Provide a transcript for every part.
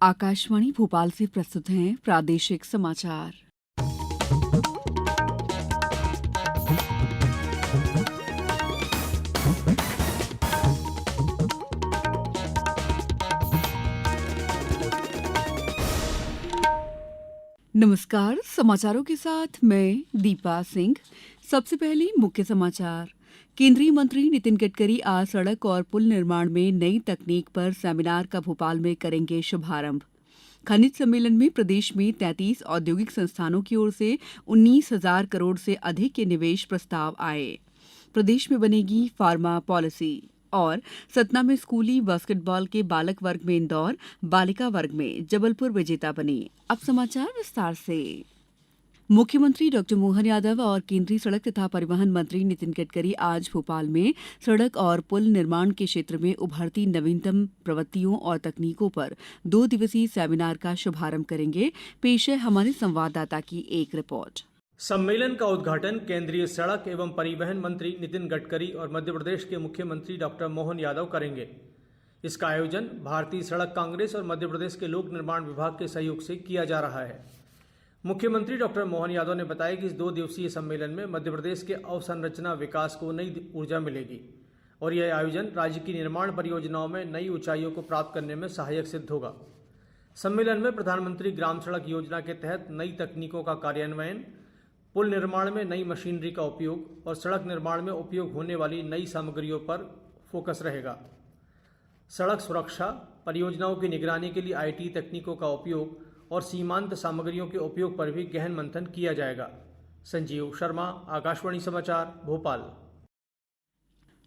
आकाशवाणी भोपाल से प्रस्तुत हैं प्रादेशिक समाचार। नमस्कार, समाचारों के साथ मैं दीपा सिंह। सबसे पहले मुख्य समाचार। केंद्रीय मंत्री नितिन गडकरी आज सड़क और पुल निर्माण में नई तकनीक पर सेमिनार का भोपाल में करेंगे शुभारंभ। खनिज सम्मेलन में प्रदेश में 33 औद्योगिक संस्थानों की ओर से 19,000 करोड़ से अधिक के निवेश प्रस्ताव आए। प्रदेश में बनेगी फार्मा पॉलिसी। और सतना में स्कूली बास्केटबॉल के बालक वर्ग में इंदौर, बालिका वर्ग में जबलपुर विजेता बनी। अब समाचार विस्तार से। मुख्यमंत्री डॉ मोहन यादव और केंद्रीय सड़क तथा परिवहन मंत्री नितिन गडकरी आज भोपाल में सड़क और पुल निर्माण के क्षेत्र में उभरती नवीनतम प्रवृत्तियों और तकनीकों पर 2 दिवसीय सेमिनार का शुभारंभ करेंगे। पेश है हमारे संवाददाता की एक रिपोर्ट। सम्मेलन का उद्घाटन केंद्रीय सड़क एवं परिवहन मंत्री नितिन गडकरी और मध्य प्रदेश के मुख्यमंत्री डॉ मोहन यादव करेंगे। इसका आयोजन भारतीय सड़क कांग्रेस और मध्य प्रदेश के लोक निर्माण विभाग के सहयोग से किया जा रहा है। मुख्यमंत्री डॉ मोहन यादव ने बताया कि इस 2 दिवसीय सम्मेलन में मध्य प्रदेश के अवसंरचना विकास को नई ऊर्जा मिलेगी और यह आयोजन राज्य की निर्माण परियोजनाओं में नई ऊंचाइयों को प्राप्त करने में सहायक सिद्ध होगा। सम्मेलन में प्रधानमंत्री ग्राम सड़क योजना के तहत नई तकनीकों का कार्यान्वयन, पुल निर्माण में नई मशीनरी का उपयोग और सड़क निर्माण में उपयोग होने वाली नई सामग्रियों पर फोकस रहेगा। सड़क सुरक्षा, परियोजनाओं की निगरानी के लिए आईटी तकनीकों का उपयोग और सीमांत सामग्रियों के उपयोग पर भी गहन मंथन किया जाएगा। संजीव शर्मा, आकाशवाणी समाचार, भोपाल।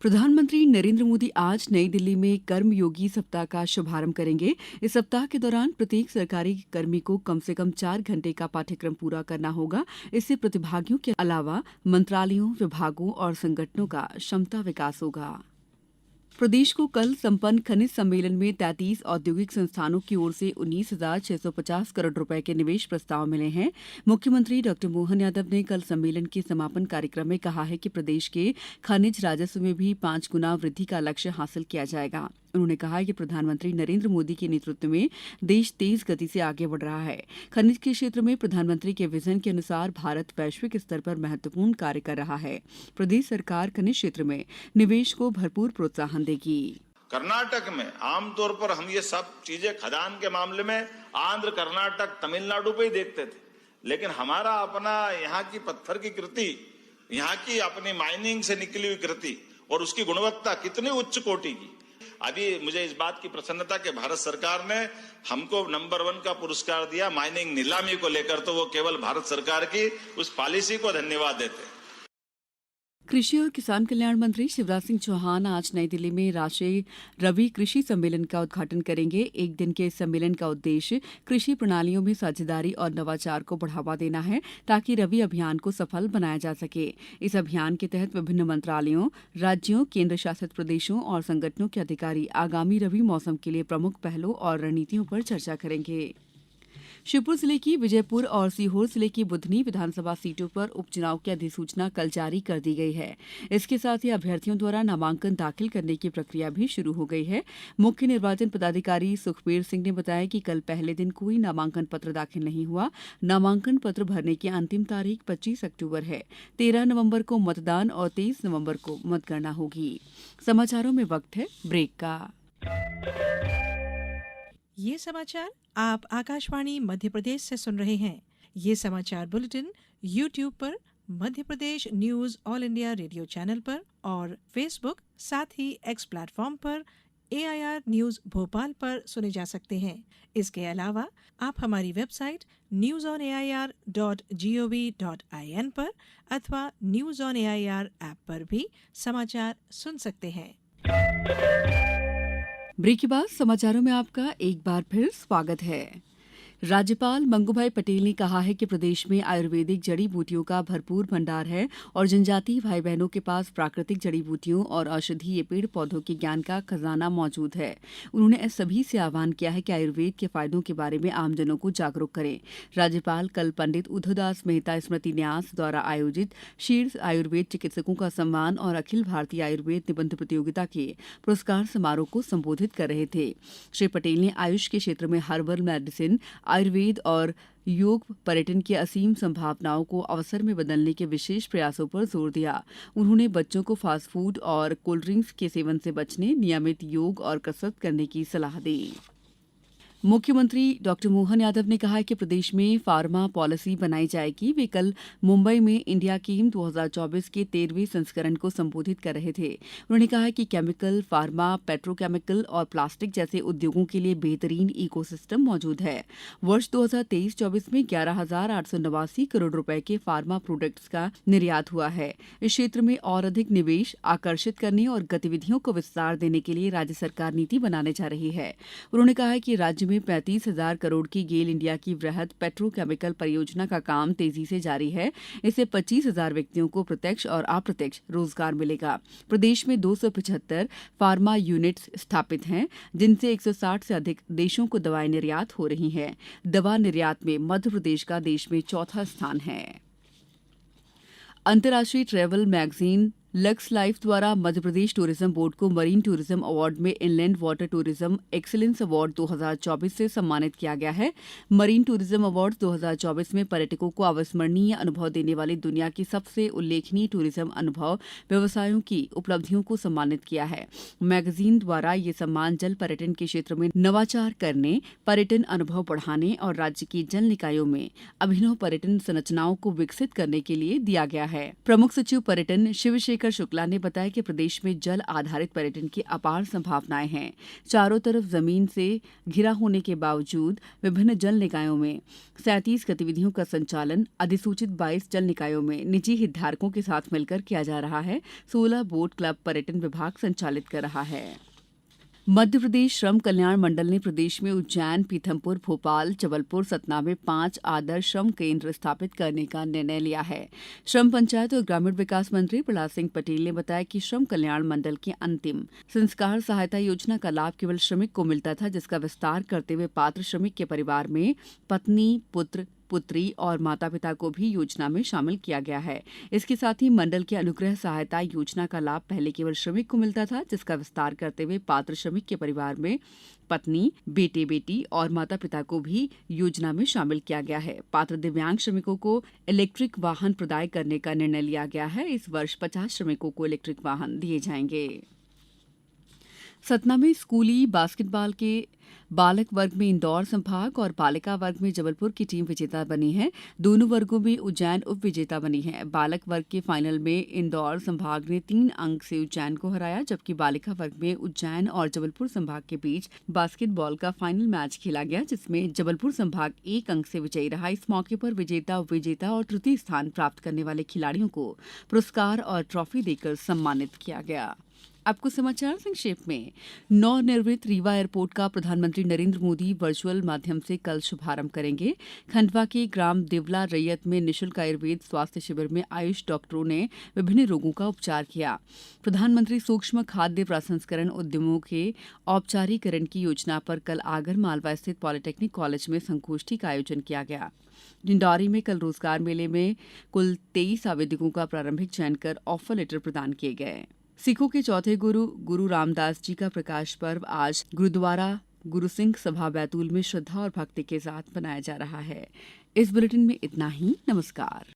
प्रधानमंत्री नरेंद्र मोदी आज नई दिल्ली में कर्मयोगी सप्ताह का शुभारंभ करेंगे। इस सप्ताह के दौरान प्रत्येक सरकारी कर्मी को कम से कम 4 घंटे का पाठ्यक्रम पूरा करना होगा। इससे प्रतिभागियों के अलावा मंत्रालयों, विभागों और संगठनों का क्षमता विकास होगा। प्रदेश को कल संपन्न खनिज सम्मेलन में 33 औद्योगिक संस्थानों की ओर से 19,650 करोड़ रुपए के निवेश प्रस्ताव मिले हैं। मुख्यमंत्री डॉ मोहन यादव ने कल सम्मेलन के समापन कार्यक्रम में कहा है कि प्रदेश के खनिज राजस्व में भी 5 गुना वृद्धि का लक्ष्य हासिल किया जाएगा। उन्होंने कहा कि प्रधानमंत्री नरेंद्र मोदी के नेतृत्व में देश तेज गति से आगे बढ़ रहा है। खनिज के क्षेत्र में प्रधानमंत्री के विजन के अनुसार भारत वैश्विक स्तर पर महत्वपूर्ण कार्य कर रहा है। प्रदेश सरकार खनिज क्षेत्र में निवेश को भरपूर प्रोत्साहन देगी। कर्नाटक में आमतौर पर हम ये सब चीजें खदान के मामले में आंध्र, कर्नाटक, तमिलनाडु पे ही देखते थे, लेकिन हमारा अपना यहाँ की पत्थर की कृति, यहाँ की अपनी माइनिंग से निकली हुई कृति और उसकी गुणवत्ता कितनी उच्च कोटि की। अभी मुझे इस बात की प्रसन्नता कि भारत सरकार ने हमको नंबर 1 का पुरस्कार दिया माइनिंग नीलामी को लेकर, तो वो केवल भारत सरकार की उस पॉलिसी को धन्यवाद देते हैं। कृषि और किसान कल्याण मंत्री शिवराज सिंह चौहान आज नई दिल्ली में राष्ट्रीय रबी कृषि सम्मेलन का उद्घाटन करेंगे। एक दिन के इस सम्मेलन का उद्देश्य कृषि प्रणालियों में साझेदारी और नवाचार को बढ़ावा देना है, ताकि रबी अभियान को सफल बनाया जा सके। इस अभियान के तहत विभिन्न मंत्रालयों, राज्यों, केंद्र शासित प्रदेशों और संगठनों के अधिकारी आगामी रबी मौसम के लिए प्रमुख पहलों और रणनीतियों पर चर्चा करेंगे। श्योपुर जिले की विजयपुर और सीहोर जिले की बुधनी विधानसभा सीटों पर उपचुनाव की अधिसूचना कल जारी कर दी गई है। इसके साथ ही अभ्यर्थियों द्वारा नामांकन दाखिल करने की प्रक्रिया भी शुरू हो गई है। मुख्य निर्वाचन पदाधिकारी सुखबीर सिंह ने बताया कि कल पहले दिन कोई नामांकन पत्र दाखिल नहीं हुआ। नामांकन पत्र भरने की अंतिम तारीख 25 अक्टूबर है। 13 नवंबर को मतदान और 23 नवंबर को मतगणना होगी। समाचारों में वक्त है ब्रेक का। ये समाचार आप आकाशवाणी मध्य प्रदेश से सुन रहे हैं। ये समाचार बुलेटिन YouTube पर, Madhya Pradesh news All India Radio channel पर और फेसबुक साथ ही X प्लेटफॉर्म पर AIR न्यूज भोपाल पर सुने जा सकते हैं। इसके अलावा आप हमारी वेबसाइट newsonair.gov.in पर अथवा न्यूज ऑन AIR ऐप पर भी समाचार सुन सकते हैं। ब्रेक के बाद समाचारों में आपका एक बार फिर स्वागत है। राज्यपाल मंगूभाई पटेल ने कहा है कि प्रदेश में आयुर्वेदिक जड़ी बूटियों का भरपूर भंडार है और जनजातीय भाई बहनों के पास प्राकृतिक जड़ी बूटियों और औषधीय पेड़ पौधों के ज्ञान का खजाना मौजूद है। उन्होंने सभी से आह्वान किया है कि आयुर्वेद के फायदों के बारे में आमजनों को जागरूक करें। राज्यपाल कल पंडित उद्धवदास मेहता स्मृति न्यास द्वारा आयोजित शीर्ष आयुर्वेद चिकित्सकों का सम्मान और अखिल भारतीय आयुर्वेद निबंध प्रतियोगिता के पुरस्कार समारोह को संबोधित कर रहे थे। श्री पटेल ने आयुष के क्षेत्र में हर्बल मेडिसिन, आयुर्वेद और योग पर्यटन की असीम संभावनाओं को अवसर में बदलने के विशेष प्रयासों पर जोर दिया। उन्होंने बच्चों को फास्ट फूड और कोल्ड ड्रिंक्स के सेवन से बचने, नियमित योग और कसरत करने की सलाह दी। मुख्यमंत्री डॉक्टर मोहन यादव ने कहा है कि प्रदेश में फार्मा पॉलिसी बनाई जाएगी। वे कल मुंबई में इंडिया केम 2024 के 13वें संस्करण को संबोधित कर रहे थे। उन्होंने कहा कि केमिकल, फार्मा, पेट्रोकेमिकल और प्लास्टिक जैसे उद्योगों के लिए बेहतरीन इकोसिस्टम मौजूद है। वर्ष 2023-24 में 11,889 करोड़ रुपए के फार्मा प्रोडक्ट्स का निर्यात हुआ है। इस क्षेत्र में और अधिक निवेश आकर्षित करने और गतिविधियों को विस्तार देने के लिए राज्य सरकार नीति बनाने जा रही है। उन्होंने कहा है कि राज्य में 35,000 करोड़ की गेल इंडिया की वृहद पेट्रोकेमिकल परियोजना का काम तेजी से जारी है। इससे 25,000 व्यक्तियों को प्रत्यक्ष और अप्रत्यक्ष रोजगार मिलेगा। प्रदेश में 275 फार्मा यूनिट्स स्थापित हैं, जिनसे 160 से अधिक देशों को दवाएं निर्यात हो रही हैं। दवा निर्यात में मध्य प्रदेश का देश में चौथा स्थान है। अंतर्राष्ट्रीय ट्रैवल मैगजीन लक्स लाइफ द्वारा मध्य प्रदेश टूरिज्म बोर्ड को मरीन टूरिज्म अवार्ड में inland water tourism excellence award 2024 से सम्मानित किया गया है। मरीन टूरिज्म अवार्ड 2024 में पर्यटकों को अविस्मरणीय अनुभव देने वाली दुनिया की सबसे उल्लेखनीय टूरिज्म अनुभव व्यवसायों की उपलब्धियों को सम्मानित किया है। मैगजीन द्वारा ये सम्मान जल पर्यटन के क्षेत्र में नवाचार करने, पर्यटन अनुभव बढ़ाने और राज्य की जल निकायों में अभिनव पर्यटन संरचनाओं को विकसित करने के लिए दिया गया है। प्रमुख सचिव पर्यटन शिवशेखर शुक्ला ने बताया कि प्रदेश में जल आधारित पर्यटन की अपार संभावनाएं हैं। चारों तरफ जमीन से घिरा होने के बावजूद विभिन्न जल निकायों में 37 गतिविधियों का संचालन अधिसूचित 22 जल निकायों में निजी हितधारकों के साथ मिलकर किया जा रहा है। 16 बोट क्लब पर्यटन विभाग संचालित कर रहा है। मध्य प्रदेश श्रम कल्याण मंडल ने प्रदेश में उज्जैन, पीथमपुर, भोपाल, जबलपुर, सतना में 5 आदर्श श्रम केंद्र स्थापित करने का निर्णय लिया है। श्रम पंचायत और ग्रामीण विकास मंत्री प्रहलाद सिंह पटेल ने बताया कि श्रम कल्याण मंडल की अंतिम संस्कार सहायता योजना का लाभ केवल श्रमिक को मिलता था, जिसका विस्तार करते हुए पात्र श्रमिक के परिवार में पत्नी, पुत्र, पुत्री और माता पिता को भी योजना में शामिल किया गया है। इसके साथ ही मंडल की अनुग्रह सहायता योजना का लाभ पहले केवल श्रमिक को मिलता था, जिसका विस्तार करते हुए पात्र श्रमिक के परिवार में पत्नी, बेटे बेटी और माता पिता को भी योजना में शामिल किया गया है। पात्र दिव्यांग श्रमिकों को इलेक्ट्रिक वाहन प्रदाय करने का निर्णय लिया गया है। इस वर्ष 50 श्रमिकों को इलेक्ट्रिक वाहन दिए जाएंगे। सतना में स्कूली बास्केटबॉल के बालक वर्ग में इंदौर संभाग और बालिका वर्ग में जबलपुर की टीम विजेता बनी है। दोनों वर्गों में उज्जैन उप विजेता बनी है। बालक वर्ग के फाइनल में इंदौर संभाग ने 3 अंक से उज्जैन को हराया, जबकि बालिका वर्ग में उज्जैन और जबलपुर संभाग के बीच बास्केटबॉल का फाइनल मैच खेला गया, जिसमें जबलपुर संभाग 1 अंक से विजयी रहा। इस मौके पर विजेता, उप विजेता और तृतीय स्थान प्राप्त करने वाले खिलाड़ियों को पुरस्कार और ट्रॉफी देकर सम्मानित किया गया। अब कुछ समाचार संक्षेप में। नवनिर्मित रीवा एयरपोर्ट का प्रधानमंत्री नरेंद्र मोदी वर्चुअल माध्यम से कल शुभारंभ करेंगे। खंडवा के ग्राम देवला रैयत में निःशुल्क आयुर्वेद स्वास्थ्य शिविर में आयुष डॉक्टरों ने विभिन्न रोगों का उपचार किया। प्रधानमंत्री सूक्ष्म खाद्य प्रसंस्करण उद्यमों के औपचारीकरण की योजना पर कल आगर मालवा स्थित पॉलिटेक्निक कॉलेज में संगोष्ठी का आयोजन किया गया। डिंडौरी में कल रोजगार मेले में कुल 23 आवेदकों का प्रारंभिक चयन कर ऑफर लेटर प्रदान किए गए। सिखों के चौथे गुरु रामदास जी का प्रकाश पर्व आज गुरुद्वारा गुरु सिंह सभा बैतूल में श्रद्धा और भक्ति के साथ मनाया जा रहा है। इस बुलेटिन में इतना ही। नमस्कार।